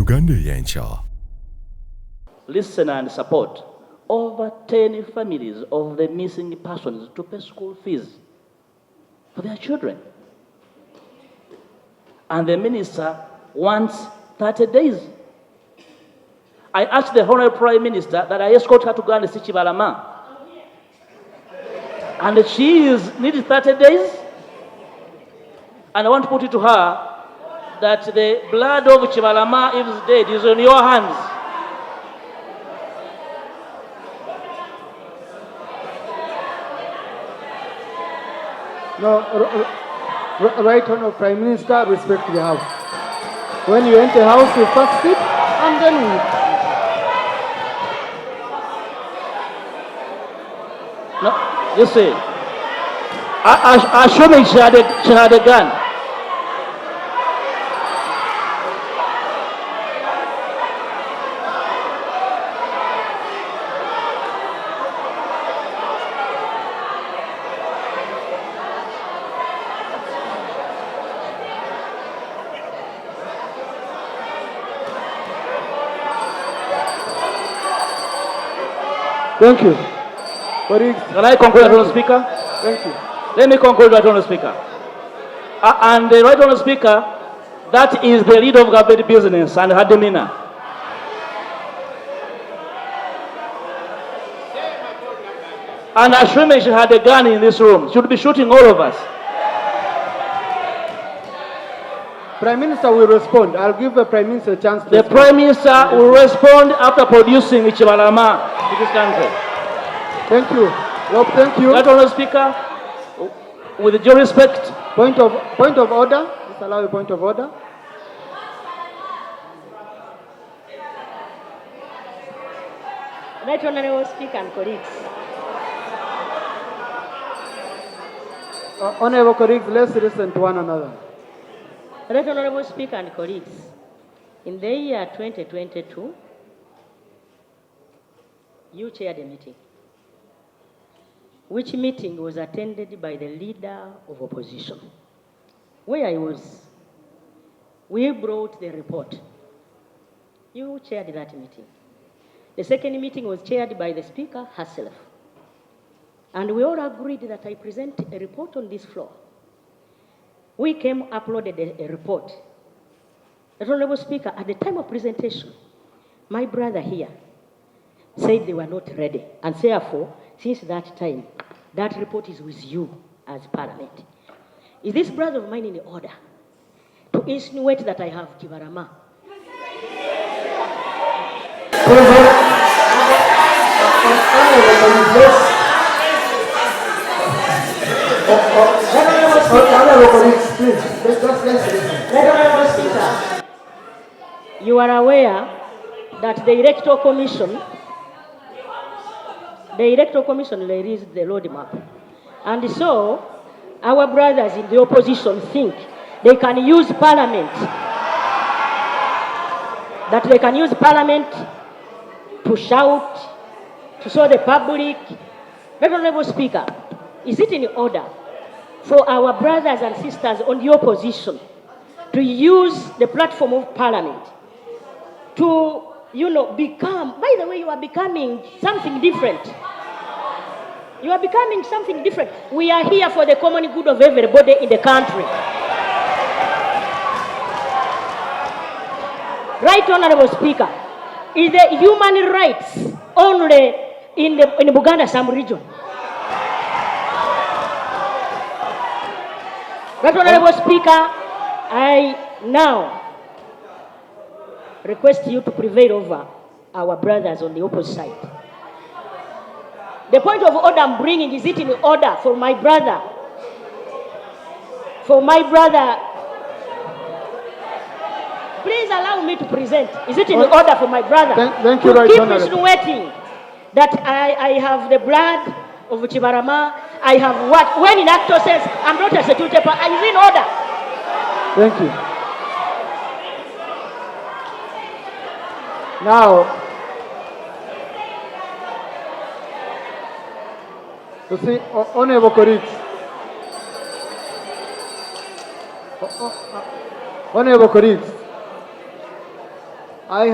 Uganda Yencha. Listen and support over 10 families of the missing persons to pay school fees for their children. And the minister wants 30 days. I asked the Honorable Prime Minister that I escort her to go and see Chibalama. And she needs 30 days. And I want to put it to her that the blood of Chibalama, if he's dead, is on your hands. No, right Honourable Prime Minister, respect the House. When you enter the House, you first sit and then we... No, you see, assuming she had a gun. Thank you. Can I conclude, Right Honourable Speaker? Thank you. Let me conclude, Right Honourable Speaker. And the Right Honourable Speaker, that is the leader of government business and her demeanor. And assuming she had a gun in this room, she would be shooting all of us. Prime Minister will respond. I'll give the Prime Minister a chance to The respond. Prime Minister will respond after producing Chibalama to this country. Thank you. Rob, thank you. Right Honourable Speaker, with due respect. Point of order. Let's allow a point of order. Right Honourable Speaker and colleagues. Honourable colleagues, let's listen to one another. Right Honourable Speaker and colleagues, in the year 2022, you chaired a meeting, which meeting was attended by the leader of opposition. Where I was, we brought the report. You chaired that meeting. The second meeting was chaired by the Speaker herself. And we all agreed that I present a report on this floor. We came, uploaded a report. The Honourable Speaker, at the time of presentation, my brother here said they were not ready. And therefore, since that time, that report is with you as Parliament. Is this brother of mine in order to insinuate that I have Kibarama? You are aware that the Electoral Commission released the roadmap. And so, our brothers in the opposition think they can use Parliament, to shout, to show the public. Very Honourable Speaker, is it in order for our brothers and sisters on the opposition to use the platform of Parliament to, become, by the way, you are becoming something different. You are becoming something different. We are here for the common good of everybody in the country. Right Honourable Speaker, is the human rights only in the Buganda Sam region? Right Honourable Speaker, I now request you to prevail over our brothers on the opposite side. The point of order I'm bringing, is it in order for my brother? Please allow me to present. Is it in order for my brother thank you, to Right keep Honourable. insinuating that I have the blood of Chibarama, I have what? When in actual sense, I'm not a security person, is in order. Thank you. Now, you see, Honourable colleagues, I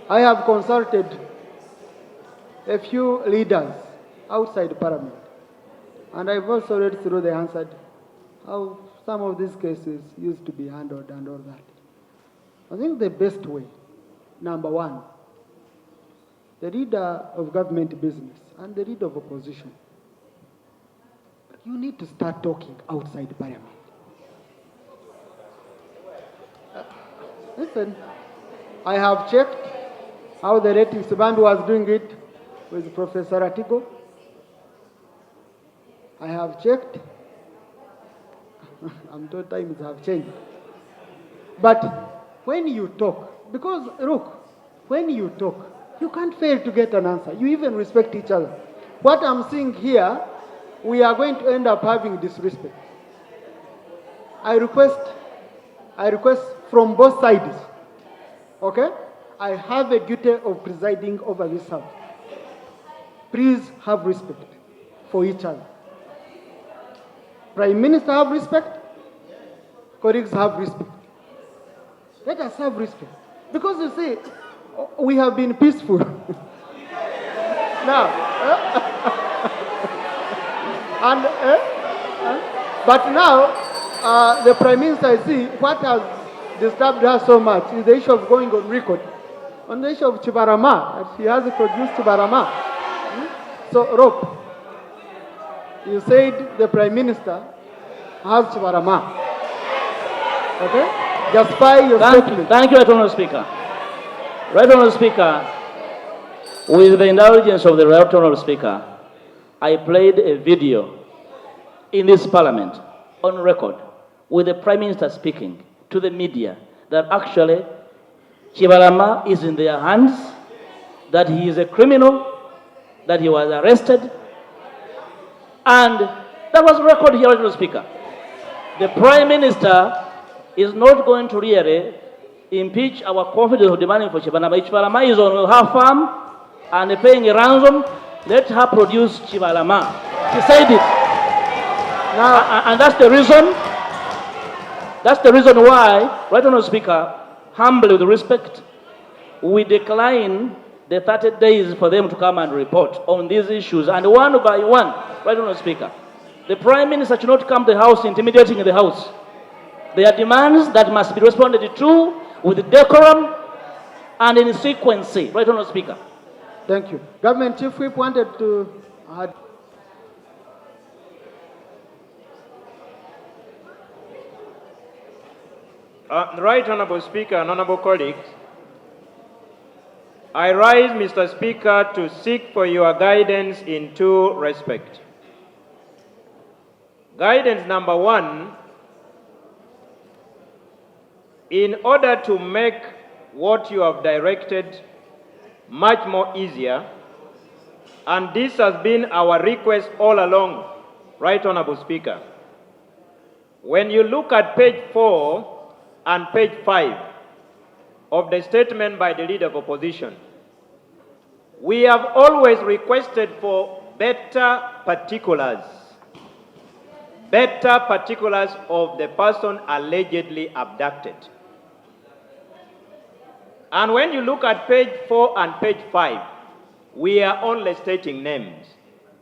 have consulted a few leaders outside Parliament, and I've also read through the answered how some of these cases used to be handled and all that. I think the best way, number one, the leader of government business and the leader of opposition, you need to start talking outside Parliament. Listen, I have checked how the ratings Bantu was doing it with Professor Atigo. I have checked. I'm told times have changed. But when you talk, because look, when you talk, you can't fail to get an answer. You even respect each other. What I'm seeing here, we are going to end up having disrespect. I request from both sides, okay? I have a duty of presiding over this house. Please have respect for each other. Prime Minister have respect, colleagues have respect. Let us have respect. Because you see, we have been peaceful. Now, but now, the Prime Minister, I see, what has disturbed her so much is the issue of going on record. On the issue of Chibarama, she has produced Chibarama. So, Rob, you said the Prime Minister has Chibarama. Okay? Justify your statement. Thank you, Right Honourable Speaker. Right Honourable Speaker, with the indulgence of the Right Honourable Speaker, I played a video in this Parliament on record with the Prime Minister speaking to the media that actually Chibarama is in their hands, that he is a criminal, that he was arrested, and that was record here, Honourable Speaker. The Prime Minister is not going to really impeach our confidence of demanding for Chibarama. If Chibarama is on her farm and paying a ransom, let her produce Chibarama. She said it. Now, and that's the reason. That's the reason why, Right Honourable Speaker, humbly with respect, we decline the 30 days for them to come and report on these issues, and one by one, Right Honourable Speaker, the Prime Minister should not come to the House intimidating the House. There are demands that must be responded to with decorum and in sequence, Right Honourable Speaker. Thank you. Government Chief Whip wanted to add. Right Honourable Speaker and Honourable colleagues, I rise, Mr. Speaker, to seek for your guidance in two respects. Guidance number one, in order to make what you have directed much more easier, and this has been our request all along, Right Honourable Speaker. When you look at page 4 and page 5 of the statement by the Leader of Opposition, we have always requested for better particulars of the person allegedly abducted. And when you look at page 4 and page 5, we are only stating names.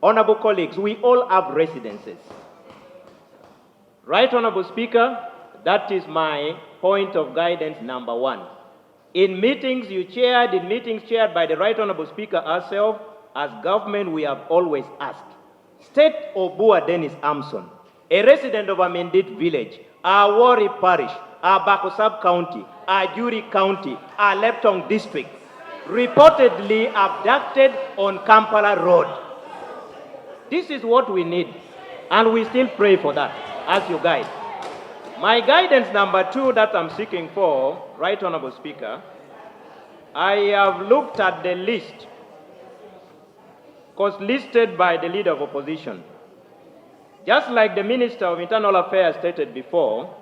Honourable colleagues, we all have residences. Right Honourable Speaker, that is my point of guidance number one. In meetings you chaired, in meetings chaired by the Right Honourable Speaker herself, as government we have always asked. State Obua Dennis Amson, a resident of Amendit Village, Awori Parish, Bako Sub-County, Juri County, Leptong District, reportedly abducted on Kampala Road. This is what we need, and we still pray for that as you guide. My guidance number two that I'm seeking for, Right Honourable Speaker, I have looked at the list, listed by the Leader of Opposition. Just like the Minister of Internal Affairs stated before,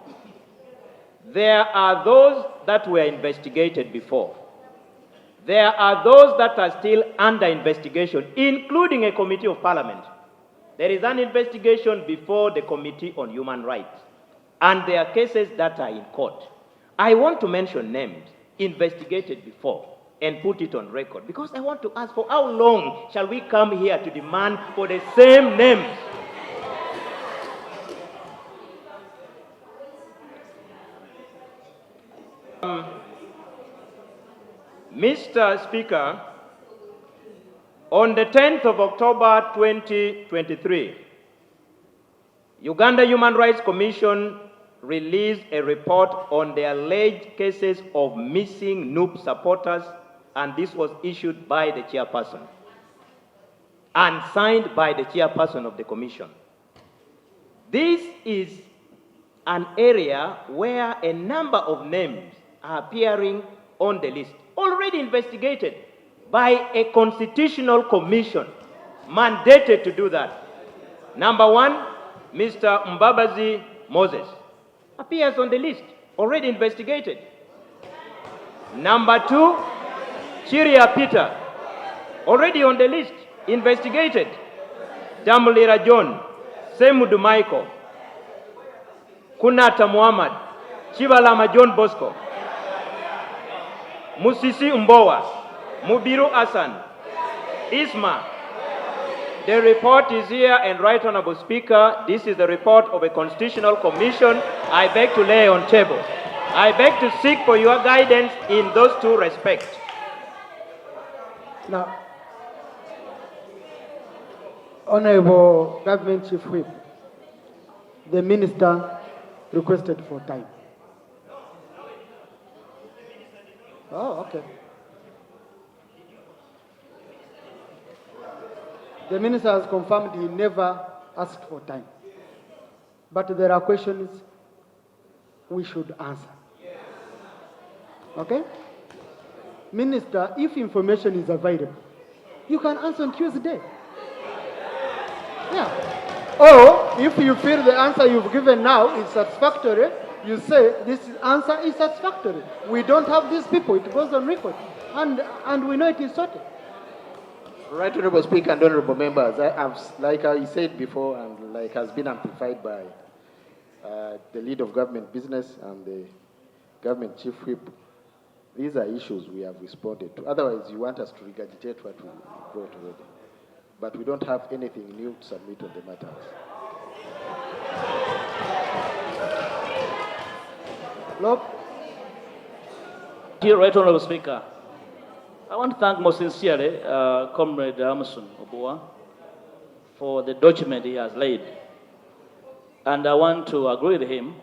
there are those that were investigated before. There are those that are still under investigation, including a committee of Parliament. There is an investigation before the Committee on Human Rights, and there are cases that are in court. I want to mention names investigated before and put it on record, because I want to ask, for how long shall we come here to demand for the same names? Mr. Speaker, on the 10th of October 2023, Uganda Human Rights Commission released a report on the alleged cases of missing NUP supporters, and this was issued by the chairperson and signed by the chairperson of the commission. This is an area where a number of names are appearing on the list, already investigated by a constitutional commission mandated to do that. Number one, Mr. Mbabazi Moses appears on the list, already investigated. Number two, Chiria Peter, already on the list, investigated. Damulira John, Semudu Michael, Kunata Muhammad, Chibalama John Bosco, Musisi Mbowa, Mubiru Hassan, Isma. The report is here, and Right Honorable Speaker, this is the report of a constitutional commission I beg to lay on table. I beg to seek for your guidance in those two respects. Now, Honorable Government Chief Whip, the Minister requested for time. Oh, okay. The Minister has confirmed he never asked for time. But there are questions we should answer. Okay? Minister, if information is available, you can answer on Tuesday. Yeah. Or if you feel the answer you've given now is satisfactory, you say this answer is satisfactory. We don't have these people. It goes on record. And we know it is sorted. Right Honorable Speaker and Honorable Members, like I said before, and like has been amplified by the lead of government business and the government chief whip, these are issues we have responded to. Otherwise, you want us to regurgitate what we brought already. But we don't have anything new to submit on the matters. Look. Dear Right Honorable Speaker, I want to thank most sincerely Comrade Emerson Obua for the document he has laid. And I want to agree with him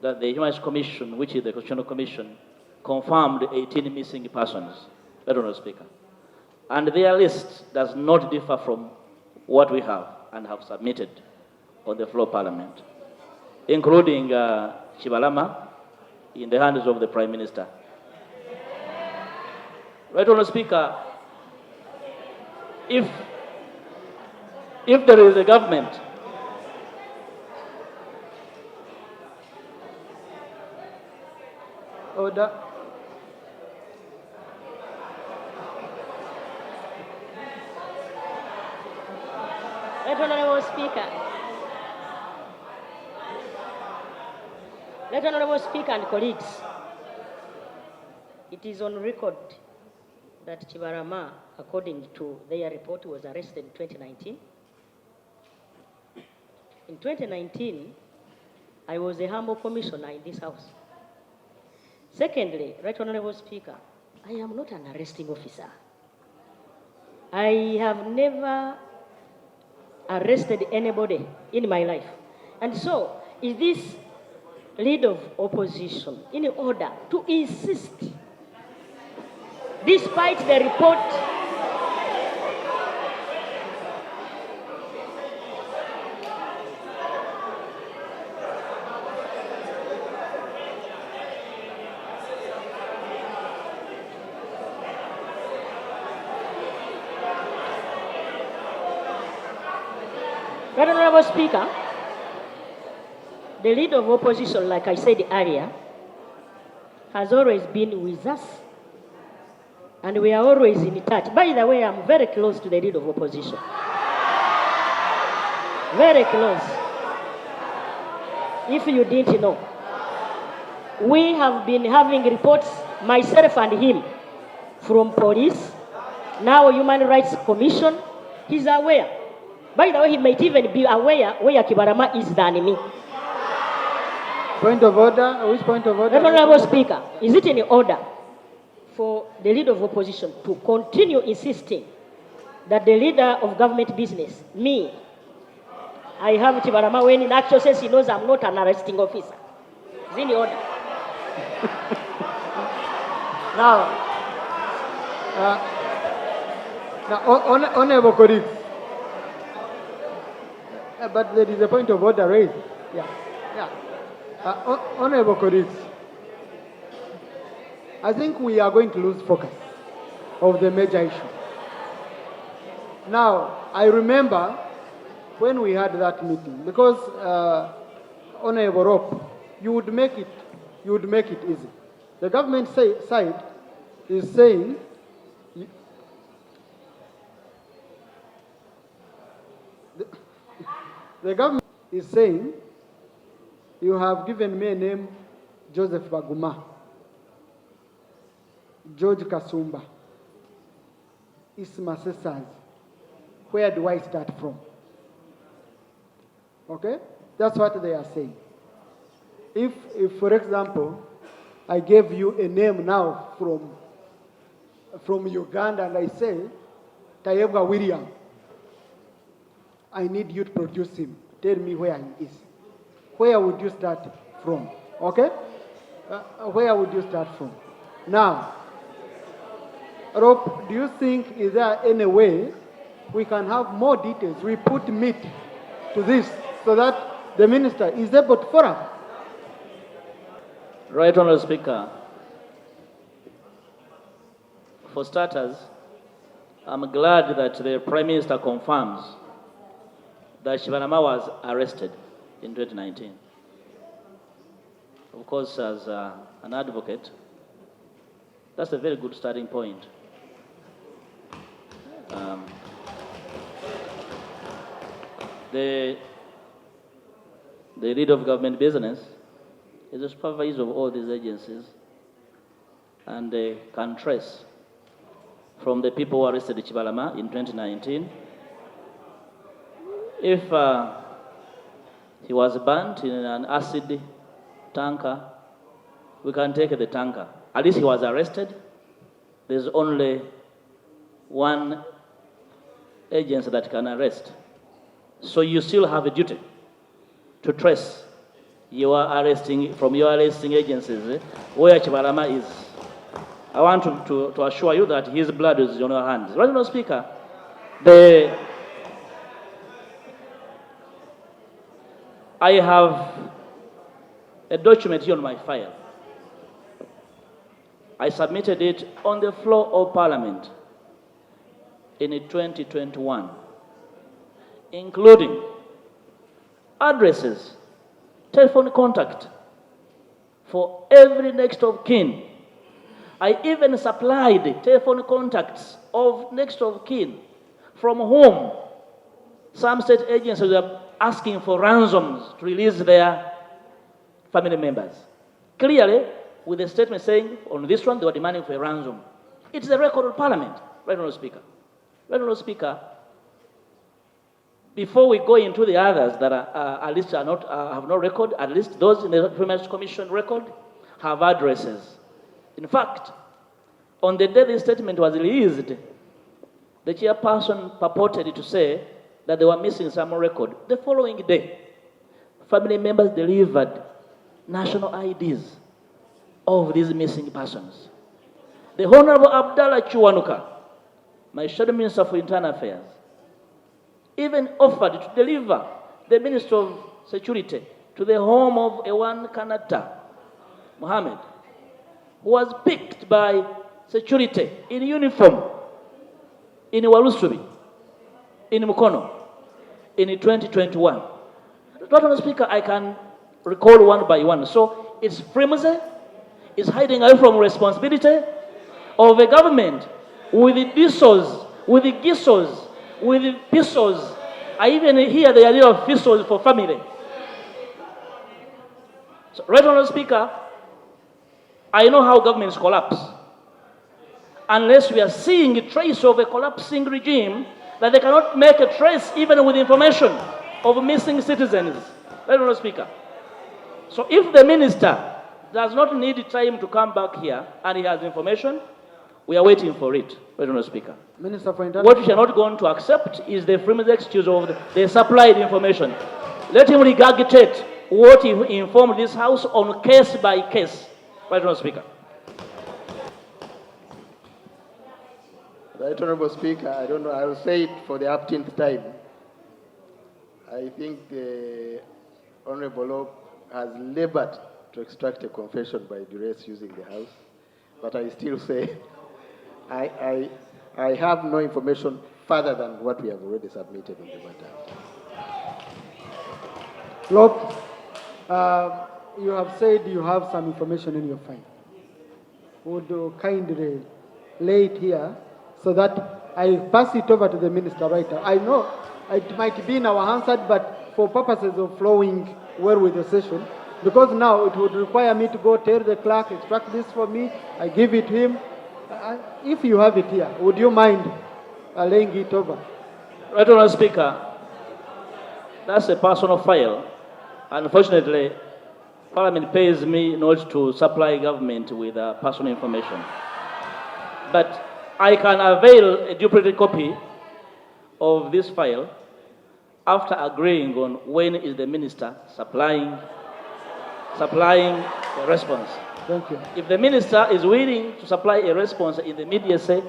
that the Human Rights Commission, which is the Constitutional Commission, confirmed 18 missing persons, Right Honorable Speaker. And their list does not differ from what we have and have submitted on the floor of Parliament, including Chibalama in the hands of the Prime Minister. Right Honorable Speaker, if there is a government Order. Right Honorable Speaker. Right Honorable Speaker and colleagues, it is on record that Chibarama, according to their report, was arrested in 2019. In 2019, I was a humble commissioner in this house. Secondly, Right Honorable Speaker, I am not an arresting officer. I have never arrested anybody in my life. And so, is this lead of opposition in order to insist, despite the report, Right Honorable Speaker, the leader of opposition, like I said earlier, has always been with us, and we are always in touch. By the way, I'm very close to the leader of opposition. Very close. If you didn't know. We have been having reports, myself and him, from police, now Human Rights Commission. He's aware. By the way, he might even be aware where Kibarama is than me. Point of order. Which point of order? Honorable Speaker, is it in order for the leader of opposition to continue insisting that the leader of government business, me, I have Kibarama when in actual sense he knows I'm not an arresting officer? Is it in order? Now, honorable colleagues, but there is a point of order raised. Yeah. Honorable colleagues, I think we are going to lose focus of the major issue. Now, I remember when we had that meeting, because Honorable Rope, you would make it easy. The government side is saying the government is saying you have given me a name, Joseph Baguma, George Kasumba, Isma Sesans. Where do I start from? Okay? That's what they are saying. If for example, I gave you a name now from Uganda and I say, Tayebwa William, I need you to produce him. Tell me where he is. Where would you start from? Okay? Where would you start from? Now, Rob, do you think is there any way we can have more details? We put meat to this so that the minister is able to follow up. Right, Honourable Speaker. For starters, I'm glad that the Prime Minister confirms that Shivanama was arrested in 2019. Of course, as an advocate, that's a very good starting point. The leader of government business is the supervisor of all these agencies, and they can trace from the people who arrested Chibalama in 2019. If he was burnt in an acid tanker, we can take the tanker. At least he was arrested. There's only one agency that can arrest. So you still have a duty to trace your arresting agencies where Chibalama is. I want to assure you that his blood is on your hands. Right, Mr. Speaker, I have a document here on my file. I submitted it on the floor of Parliament in 2021, including addresses, telephone contact for every next of kin. I even supplied telephone contacts of next of kin from whom some state agencies are asking for ransoms to release their family members. Clearly, with a statement saying on this one they were demanding for a ransom. It's the record of Parliament, right, Honourable Speaker. Right, Honourable Speaker, before we go into the others that are at least have no record, at least those in the Parliamentary Commission record have addresses. In fact, on the day this statement was released, the chairperson purported to say that they were missing some record. The following day, family members delivered national IDs of these missing persons. The Honorable Abdallah Chuanuka, my Shadow Minister for Internal Affairs, even offered to deliver the Minister of Security to the home of Ewan Kanata Mohammed, who was picked by security in uniform in Walusubi, in Mukono, in 2021. Mr. Speaker, I can recall one by one. So it's flimsy, it's hiding away from responsibility of a government with the DSOs, with the GISOs, with the PISOs. I even hear the idea of PISOs for family. So, right, Honourable Speaker, I know how governments collapse. Unless we are seeing a trace of a collapsing regime, that they cannot make a trace even with information of missing citizens. Right, Honourable Speaker. So if the minister does not need time to come back here and he has information, we are waiting for it, right, Honourable Speaker. Minister for International. What we are not going to accept is the flimsy excuse of the supplied information. Let him regurgitate what he informed this House on case by case, right, Honourable Speaker. Right, Honourable Speaker, I don't know, I will say it for the upteenth time. I think the Honourable Lop has labored to extract a confession by duress using the House, but I still say I have no information further than what we have already submitted on the matter. Lop, you have said you have some information in your file. Would you kindly lay it here so that I pass it over to the minister right now? I know it might be in our answer, but for purposes of flowing well with the session, because now it would require me to go tell the clerk, extract this for me, I give it to him. If you have it here, would you mind laying it over? Right, Honourable Speaker, that's a personal file. Unfortunately, Parliament pays me not to supply government with personal information. But I can avail a duplicate copy of this file after agreeing on when is the minister supplying a response. Thank you. If the minister is willing to supply a response in the immediacy,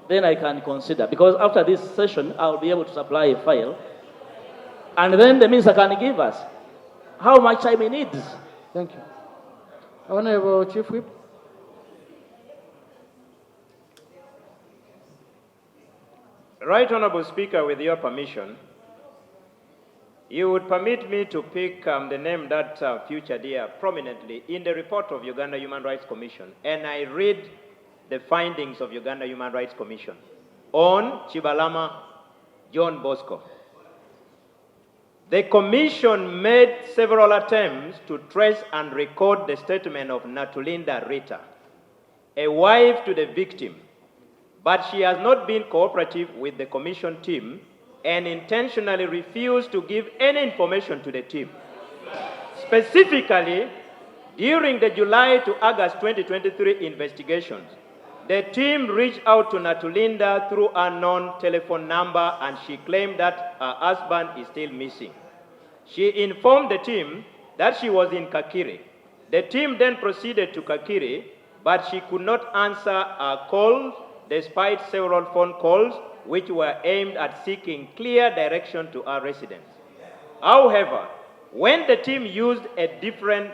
then I can consider. Because after this session, I'll be able to supply a file. And then the minister can give us how much time he needs. Thank you. Honourable Chief Whip. Right, Honourable Speaker, with your permission, you would permit me to pick the name that featured here prominently in the report of Uganda Human Rights Commission, and I read the findings of Uganda Human Rights Commission on Chibalama John Bosco. The Commission made several attempts to trace and record the statement of Natulinda Rita, a wife to the victim, but she has not been cooperative with the Commission team and intentionally refused to give any information to the team. Specifically, during the July to August 2023 investigations, the team reached out to Natulinda through a unknown telephone number, and she claimed that her husband is still missing. She informed the team that she was in Kakiri. The team then proceeded to Kakiri, but she could not answer our calls despite several phone calls which were aimed at seeking clear direction to our residents. However, when the team used a different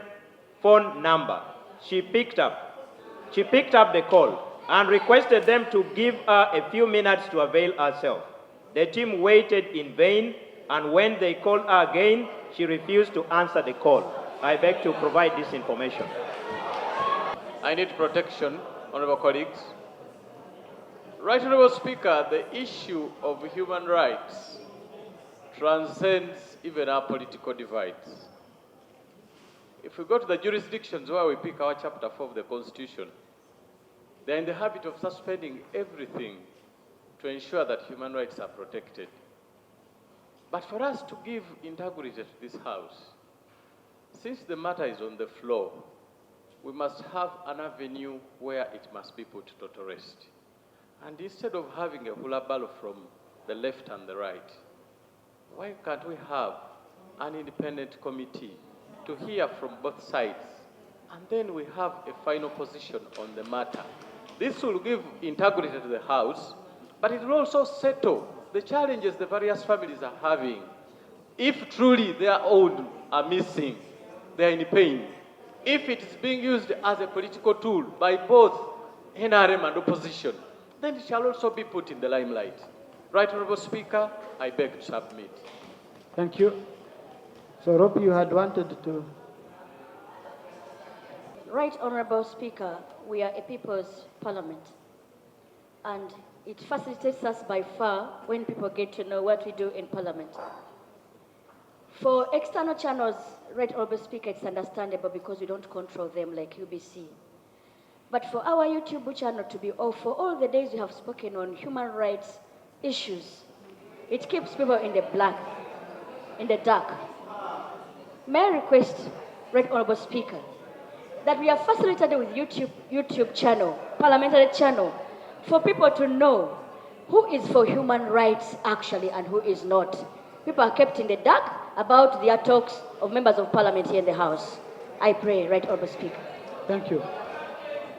phone number, she picked up the call and requested them to give her a few minutes to avail herself. The team waited in vain, and when they called her again, she refused to answer the call. I beg to provide this information. I need protection, honourable colleagues. Right, Honourable Speaker, the issue of human rights transcends even our political divides. If we go to the jurisdictions where we pick our chapter 4 of the Constitution, they're in the habit of suspending everything to ensure that human rights are protected. But for us to give integrity to this House, since the matter is on the floor, we must have an avenue where it must be put to rest. And instead of having a hula ball from the left and the right, why can't we have an independent committee to hear from both sides, and then we have a final position on the matter? This will give integrity to the House, but it will also settle the challenges the various families are having. If truly their own are missing, they are in pain. If it is being used as a political tool by both NRM and opposition, then it shall also be put in the limelight. Right, Honourable Speaker, I beg to submit. Thank you. So, Rob, you had wanted to... Right, Honourable Speaker, we are a people's parliament, and it facilitates us by far when people get to know what we do in Parliament. For external channels, right, Honourable Speaker, it's understandable because we don't control them like UBC. But for our YouTube channel to be off for all the days you have spoken on human rights issues, it keeps people in the black, in the dark. May I request, Right Honorable Speaker, that we are facilitated with YouTube channel, parliamentary channel, for people to know who is for human rights actually and who is not. People are kept in the dark about their talks of members of parliament here in the House. I pray, Right Honorable Speaker. Thank you.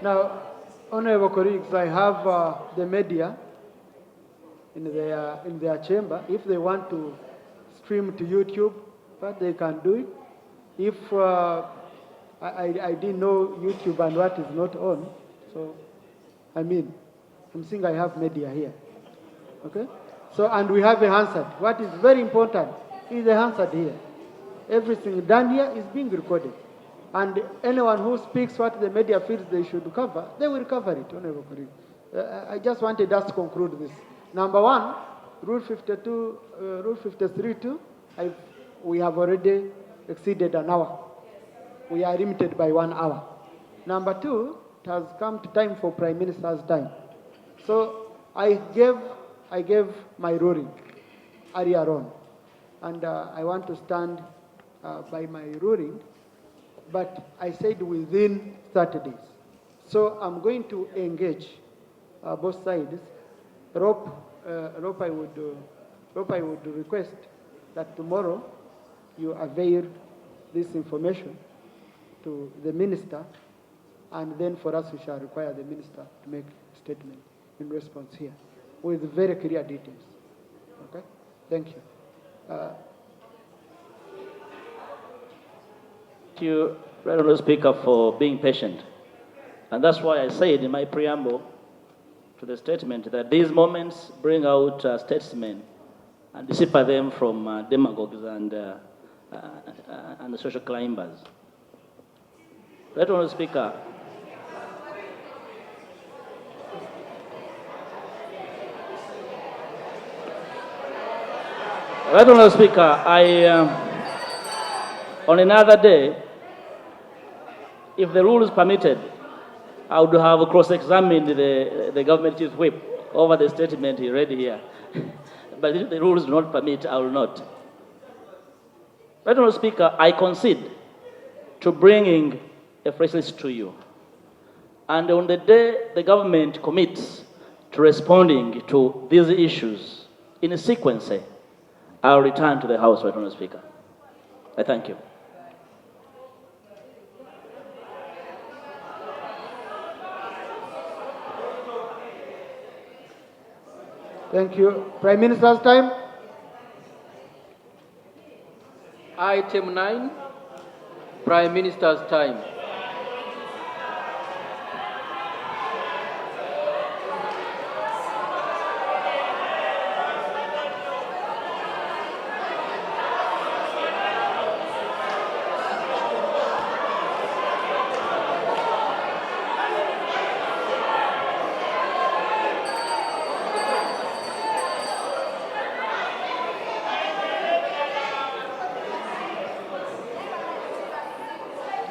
Now, honorable colleagues, I have the media in their chamber. If they want to stream to YouTube, but they can do it. If I didn't know YouTube and what is not on, so I'm saying I have media here. Okay? So, and we have a Hansard. What is very important is a Hansard here. Everything done here is being recorded. And anyone who speaks what the media feels they should cover, they will cover it. Honorable colleague. I just wanted us to conclude this. Number one, Rule 52, Rule 53.2, we have already exceeded an hour. We are limited by 1 hour. Number two, it has come to time for Prime Minister's time. So I gave my ruling earlier on, and I want to stand by my ruling, but I said within 30 days. So I'm going to engage both sides. Rope, I would request that tomorrow you avail this information to the minister, and then for us we shall require the minister to make a statement in response here with very clear details. Okay? Thank you. Thank you, Right Honourable Speaker, for being patient. And that's why I said in my preamble to the statement that these moments bring out statesmen and dissipate them from demagogues and the social climbers. Right Honourable Speaker, Right Honourable Speaker, on another day, if the rules permitted, I would have cross-examined the government chief whip over the statement he read here. But if the rules do not permit, I will not. Right Honourable Speaker, I concede to bringing a fresh list to you. And on the day the government commits to responding to these issues in a sequence, I'll return to the House, Right Honourable Speaker. I thank you. Thank you. Prime Minister's time. Item 9, Prime Minister's time.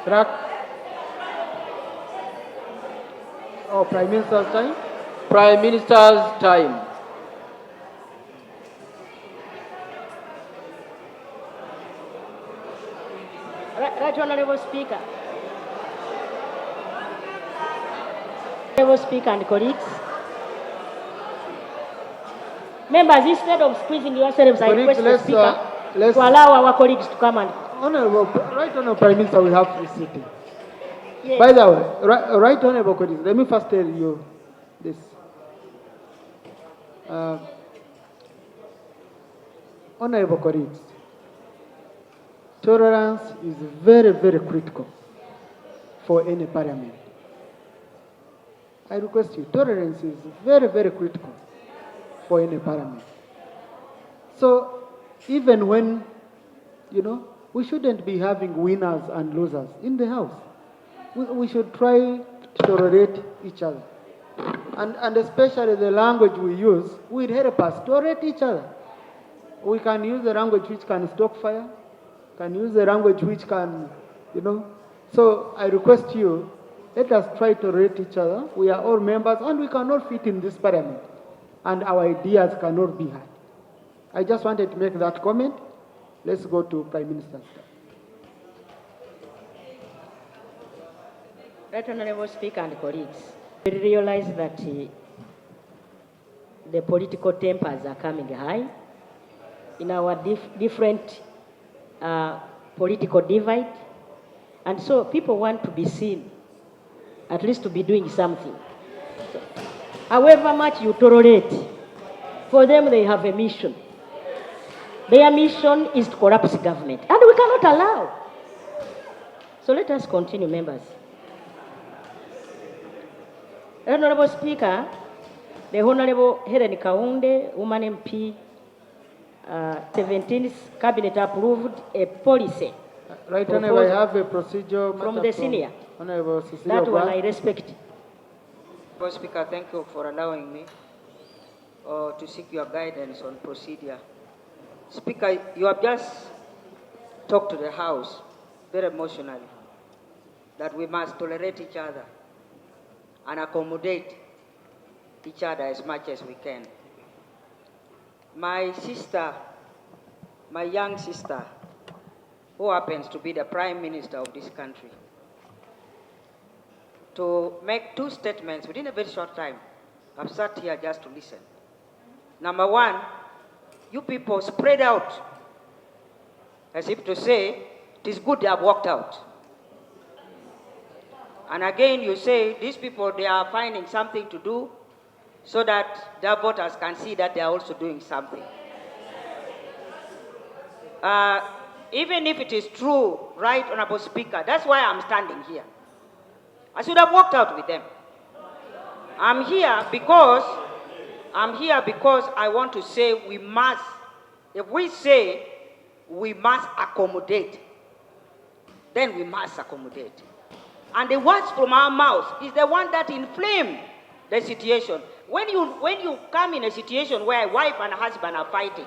Track. Oh, Prime Minister's time. Prime Minister's time. Right Honourable Speaker. Honourable Speaker and colleagues. Members, instead of squeezing yourselves, I request the Speaker to allow our colleagues to come and... Right Honourable Prime Minister, we have free sitting. Yes. By the way, Right Honourable colleagues, let me first tell you this. Honourable colleagues, tolerance is very, very critical for any parliament. I request you, tolerance is very, very critical for any parliament. So, even when, we shouldn't be having winners and losers in the House. We should try to tolerate each other. And especially the language we use will help us tolerate each other. We can use the language which can stoke fire, can use the language which can, So I request you Let us try to rate each other. We are all members and we cannot fit in this parliament. And our ideas cannot be heard. I just wanted to make that comment. Let's go to Prime Minister's time. Right Honorable Speaker and colleagues, we realize that the political tempers are coming high in our different political divide. And so people want to be seen, at least to be doing something. However much you tolerate, for them they have a mission. Their mission is to collapse government, and we cannot allow. So let us continue, members. Honorable Speaker, the Honorable Helen Kaunde, woman MP, 17th Cabinet approved a policy. Right, Honorable, I have a procedure from the senior. Honorable Cecilia That one Brown. I respect. Mr. Speaker, thank you for allowing me to seek your guidance on procedure. Speaker, you have just talked to the House very emotionally that we must tolerate each other and accommodate each other as much as we can. My sister, my young sister, who happens to be the Prime Minister of this country, to make two statements within a very short time. I've sat here just to listen. Number one, you people spread out, as if to say, it is good they have walked out. And again, you say, these people, they are finding something to do so that their voters can see that they are also doing something. Even if it is true, right, Honorable Speaker, that's why I'm standing here. I should have walked out with them. I'm here because I want to say we must, if we say we must accommodate, then we must accommodate. And the words from our mouths is the one that inflame the situation. When you come in a situation where a wife and a husband are fighting,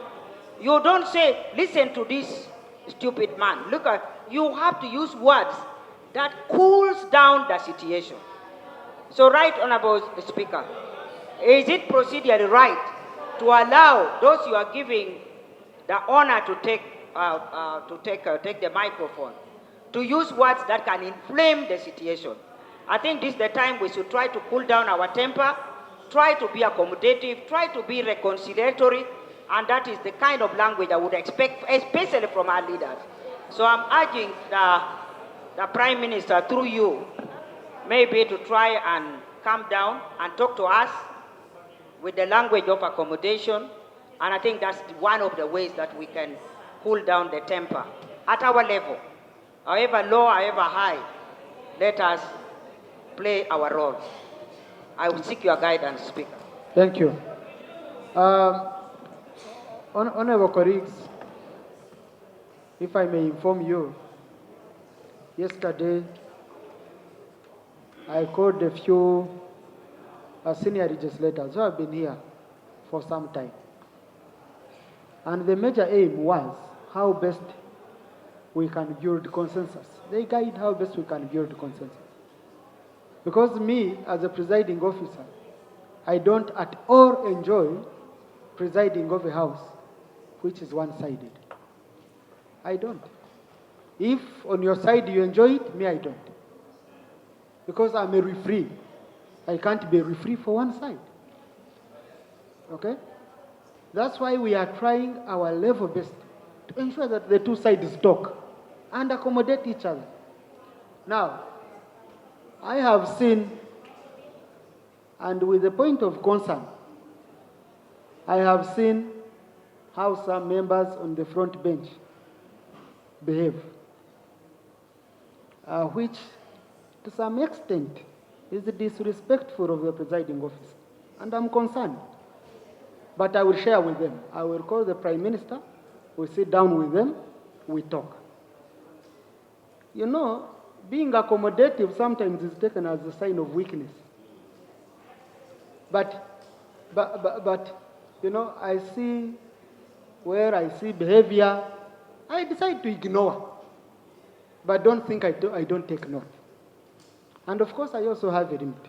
you don't say, listen to this stupid man. Look at, you have to use words that cools down the situation. So, right, Honorable Speaker, is it procedurally right to allow those you are giving the honor to take the microphone to use words that can inflame the situation? I think this is the time we should try to cool down our temper, try to be accommodative, try to be reconciliatory, and that is the kind of language I would expect, especially from our leaders. So I'm urging the Prime Minister, through you, maybe to try and calm down and talk to us with the language of accommodation. And I think that's one of the ways that we can cool down the temper at our level. However low, however high, let us play our role. I will seek your guidance, Speaker. Thank you. Honorable colleagues, if I may inform you, yesterday I called a few senior legislators who have been here for some time. And the major aim was how best we can build consensus. They guide how best we can build consensus. Because me, as a presiding officer, I don't at all enjoy presiding over a house which is one-sided. I don't. If on your side you enjoy it, me I don't. Because I'm a referee. I can't be a referee for one side. Okay? That's why we are trying our level best to ensure that the two sides talk and accommodate each other. Now, I have seen, and with a point of concern, I have seen how some members on the front bench behave, which to some extent is disrespectful of the presiding officer. And I'm concerned. But I will share with them. I will call the Prime Minister, we sit down with them, we talk. You know, being accommodative sometimes is taken as a sign of weakness. But you know, I see where I see behavior, I decide to ignore. But don't think I don't take note. And of course, I also have a limit.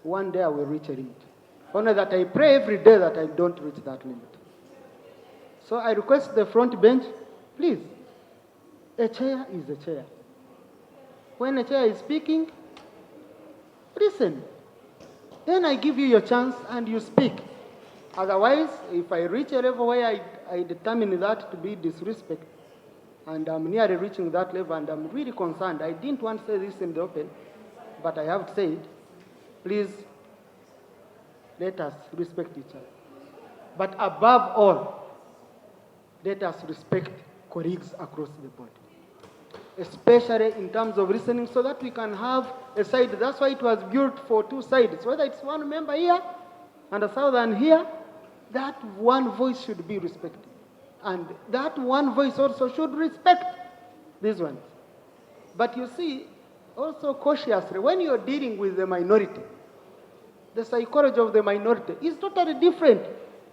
One day I will reach a limit. Only that I pray every day that I don't reach that limit. So I request the front bench, please, a chair is a chair. When a chair is speaking, listen. Then I give you your chance and you speak. Otherwise, if I reach a level where I determine that to be disrespect, and I'm nearly reaching that level and I'm really concerned, I didn't want to say this in the open, but I have to say it, please, let us respect each other. But above all, let us respect colleagues across the board, especially in terms of listening, so that we can have a side. That's why it was built for two sides, whether it's one member here and a southern here, that one voice should be respected. And that one voice also should respect these ones. But you see, also cautiously, when you're dealing with the minority, the psychology of the minority is totally different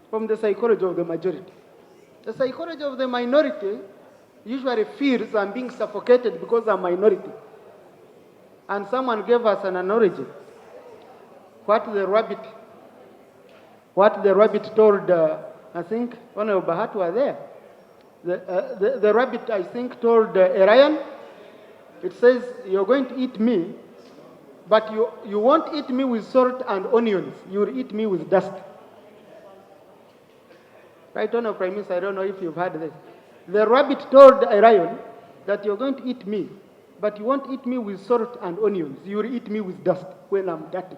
from the psychology of the majority. The psychology of the minority usually feels I'm being suffocated because I'm a minority. And someone gave us an analogy. What the rabbit told, I think, one of Bahat were there. The rabbit, I think, told a lion, it says, you're going to eat me, but you won't eat me with salt and onions. You'll eat me with dust. Right on, Prime Minister, I don't know if you've heard this. The rabbit told a lion that you're going to eat me, but you won't eat me with salt and onions. You'll eat me with dust when I'm dirty.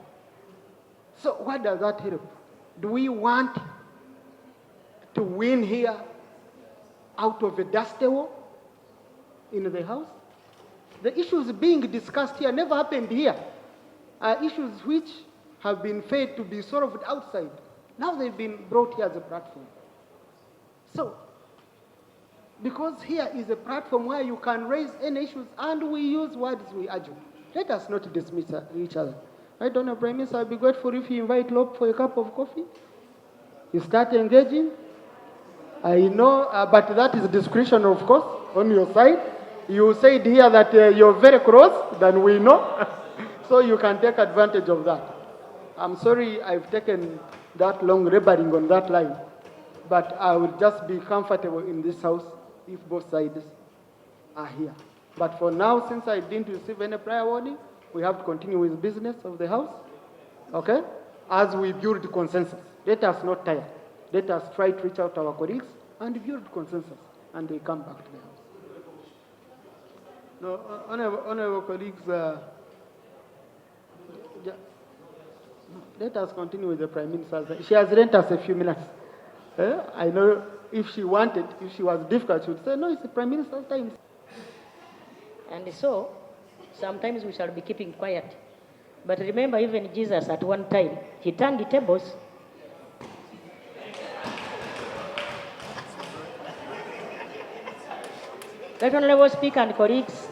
So what does that help? Do we want to win here out of a dusty war in the House? The issues being discussed here never happened here. Are issues which have been failed to be solved outside. Now they've been brought here as a platform. So, because here is a platform where you can raise any issues and we use words we argue. Let us not dismiss each other. Right, Honourable Prime Minister, I'll be grateful if you invite Lope for a cup of coffee. You start engaging. I know, but that is discretion, of course, on your side. You said here that you're very close, then we know. So you can take advantage of that. I'm sorry I've taken that long laboring on that line, but I will just be comfortable in this House if both sides are here. But for now, since I didn't receive any prior warning, we have to continue with business of the House, okay? As we build consensus. Let us not tire. Let us try to reach out to our colleagues and build consensus, and we come back to the House. No, honorable colleagues, let us continue with the Prime Minister. She has lent us a few minutes. I know if she wanted, if she was difficult, she would say, no, it's the Prime Minister's time. And so, sometimes we shall be keeping quiet. But remember, even Jesus at one time, he turned the tables. Right Honourable Speaker and colleagues,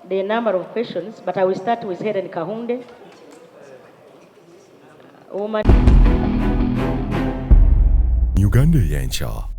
there are a number of questions, but I will start with Helen Kahunde. Uganda Yancha.